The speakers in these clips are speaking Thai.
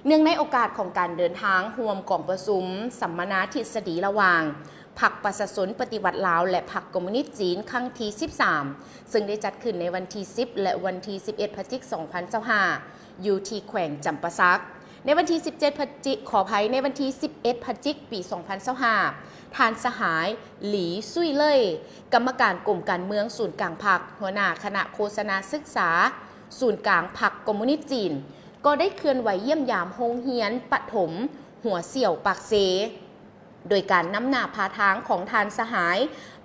เนื่องในโอกาสของการเดินทางร่วมกองประชุมสัมมนาทฤษฎีระหว่างพรรคประชาชนปฏิวัติลาวและพรรคคอมมิวนิสต์จีนครั้งที่ 13 ซึ่งได้จัดขึ้นในวันที่ 10 และวันที่ 11 พฤศจิกายน 2025 อยู่ที่แขวงจำปาสักในวันที่ 17 พฤศจิกายน ขออภัยในวันที่ 11 พฤศจิกายน ปี 2025 ทานสหายหลีซุยเล่ยกรรมการกลุ่มการเมืองศูนย์กลางพรรคหัวหน้าคณะโฆษณาศึกษาศูนย์กลางพรรคคอมมิวนิสต์จีนก็ได้เคลื่อนไหวเยี่ยมยามโรงเรียนปฐมหัวเสี่ยวปากเซโดยการนำหน้าพาทางของทานสหาย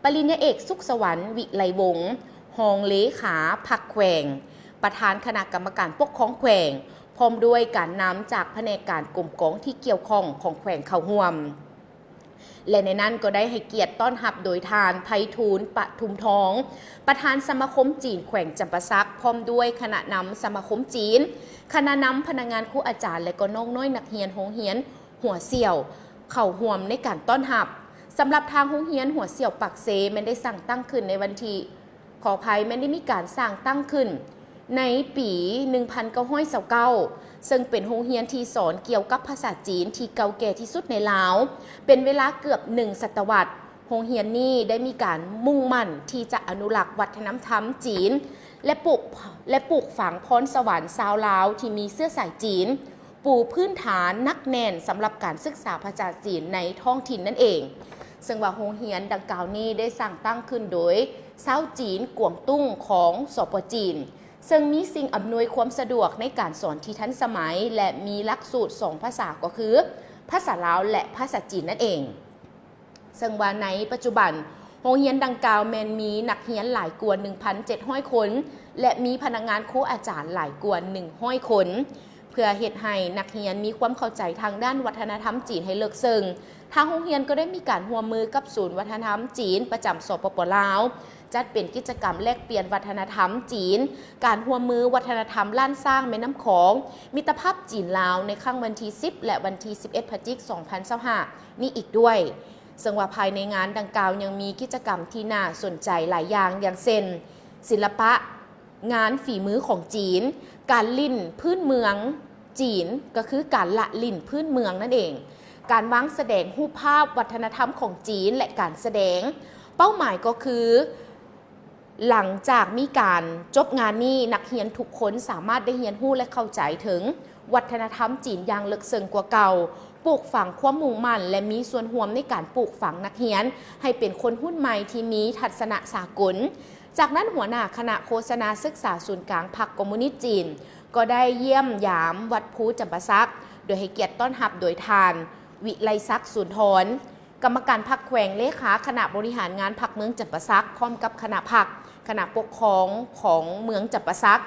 ปริญญาเอกสุขสวรรค์วิไลวงศ์รองเลขาพรรคแขวงประธานคณะกรรมการปกครองแขวงพร้อมด้วยการนำจากแผนกการกลุ่มกองที่เกี่ยวข้องของแขวงเข้าร่วมและในนั้นก็ได้ให้เกียรติต้อนรับโดยทานไพฑูรย์ปทุมทองประธานสมาคมจีนแขวงจำปาสักพร้อมด้วยคณะนำสมาคมจีนคณะนำพนักงานครูอาจารย์และก็น้องน้อยนักเรียนโรงเรียนหัวเสี่ยวเข้าร่วมในการต้อนรับสำหรับทางโรงเรียนหัวเสี่ยวปากเซมันได้สั่งตั้งขึ้นในวันที่ขออภัยมันได้มีการสร้างตั้งขึ้นในปี 1929 ซึ่งเป็นโรงเรียนที่สอนเกี่ยวกับภาษาจีนที่เก่าแก่ที่สุดในลาวเป็นเวลาเกือบ1 ศตวรรษโรงเรียนนี้ได้มีการมุ่งมั่นที่จะอนุรักษ์วัฒนธรรมจีนและปลูกฝังพรสวรรค์ชาวลาวที่มีเชื้อสายจีนปูพื้นฐานนักแน่นสำหรับการศึกษาภาษาจีนในท้องถิ่นนั่นเองซึ่งว่าโรงเรียนดังกล่าวนี้ได้สร้างตั้งขึ้นโดยชาวจีนกวางตุ้งของสป.จีนซึ่งมีสิ่งอำนวยความสะดวกในการสอนที่ทันสมัยและมีหลักสูตร2 ภาษาก็คือภาษาลาวและภาษาจีนนั่นเองซึ่งว่าในปัจจุบันโรงเรียนดังกล่าวแมนมีนักเรียนหลายกว่า 1,700 คนและมีพนักงานครูอาจารย์หลายกว่า100 คนเพื่อเฮ็ดให้นักเรียนมีความเข้าใจทางด้านวัฒนธรรมจีนให้ลึกซึ้งทางโรงเรียนก็ได้มีการร่วมมือกับศูนย์วัฒนธรรมจีนประจำสปป.ลาวจัดเป็นกิจกรรมแลกเปลี่ยนวัฒนธรรมจีนการร่วมมือวัฒนธรรมล้านสร้างแม่น้ำของมิตรภาพจีนลาวในครั้งวันที่ 10 และวันที่ 11 พฤศจิกายน 2025 นี้อีกด้วยซึ่งว่าภายในงานดังกล่าวยังมีกิจกรรมที่น่าสนใจหลายอย่างอย่างเช่นศิลปะงานฝีมือของจีนการลิ่นพื้นเมืองจีนก็คือการละลิ่นพื้นเมืองนั่นเองการวางแสดงรูปภาพวัฒนธรรมของจีนและการแสดงเป้าหมายก็คือหลังจากมีการจบงานนี้นักเรียนทุกคนสามารถได้เรียนรู้และเข้าใจถึงวัฒนธรรมจีนอย่างลึกซึ้งกว่าเก่าปลูกฝังความมุ่งมั่นและมีส่วนร่วมในการปลูกฝังนักเรียนให้เป็นคนรุ่นใหม่ที่มีทัศนะสากลจากนั้นหัวหน้าคณะโฆษณาศึกษาศูนย์กลางพรรคคอมมิวนิสต์จีนก็ได้เยี่ยมยามวัดภูจำปาสักโดยให้เกียรติต้อนรับโดยทานวิไลศักดิ์สุนทรกรรมการพรรคแขวงเลขาคณะบริหารงานพรรคเมืองจำปาสักพร้อมกับคณะพรรคคณะปกครองของเมืองจำปาสัก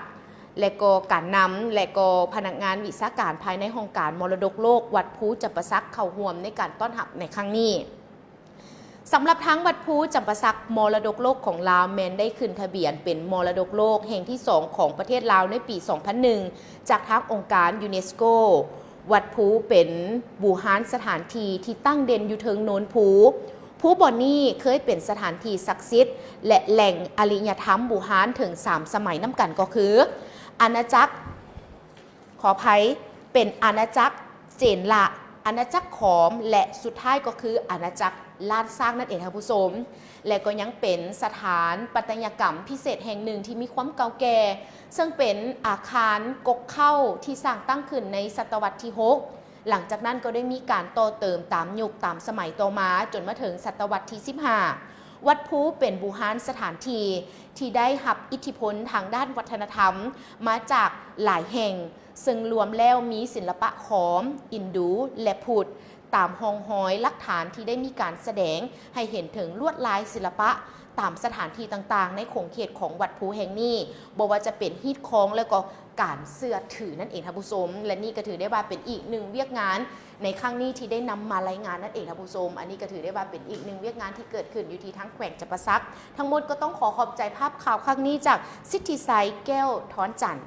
และก็การนำและก็พนักงานวิชาการภายในโครงการมรดกโลกวัดภูจำปาสักเข้าร่วมในการต้อนรับในครั้งนี้สำหรับทั้งวัดภูจำปาสักมรดกโลกของลาวแมนได้ขึ้นทะเบียนเป็นมรดกโลกแห่งที่ 2 ของประเทศลาวในปี 2001 จากทางองค์การยูเนสโกวัดภูเป็นบูฮานสถานที่ที่ตั้งเด่นอยู่เทิงโนนภูบ่อนนี้เคยเป็นสถานที่ศักดิ์สิทธิ์และแหล่งอริยธรรมบูฮานถึง3 สมัยน้ำกันก็คืออาณาจักรขออภัยเป็นอาณาจักรเจนละอาณาจักรขอมและสุดท้ายก็คืออาณาจักรล้านสร้างนั่นเองค่ะผู้ชมและก็ยังเป็นสถานปัตยกรรมพิเศษแห่งหนึ่งที่มีความเก่าแก่ซึ่งเป็นอาคารกกเข้าที่สร้างตั้งขึ้นในศตวรรษที่ 6หลังจากนั้นก็ได้มีการต่อเติมตามยุคตามสมัยต่อมาจนมาถึงศตวรรษที่ 15วัดภูเป็นบูฮานสถานที่ได้รับอิทธิพลทางด้านวัฒนธรรมมาจากหลายแห่งซึ่งรวมแล้วมีศิลปะขอมอินดูและพุทธตามห้องหอยหลักฐานที่ได้มีการแสดงให้เห็นถึงลวดลายศิลปะตามสถานที่ต่างๆในขงเขตของวัดภูแห่งนี้บอกว่าจะเป็นฮีทคองแล้วก็การเสื้อถือนั่นเองท่านผู้ชมและนี่ก็ถือได้ว่าเป็นอีกหนึ่งเวียกงานในครั้งนี้ที่ได้นำมารายงานนั่นเองท่านผู้ชมอันนี้ก็ถือได้ว่าเป็นอีกหนึ่งเวียกงานที่เกิดขึ้นอยู่ที่ทั้งแขวงจำปาสักทั้งหมดก็ต้องขอบใจภาพข่าวครั้งนี้จากสิทธิไซแก้วท้อนจันทร์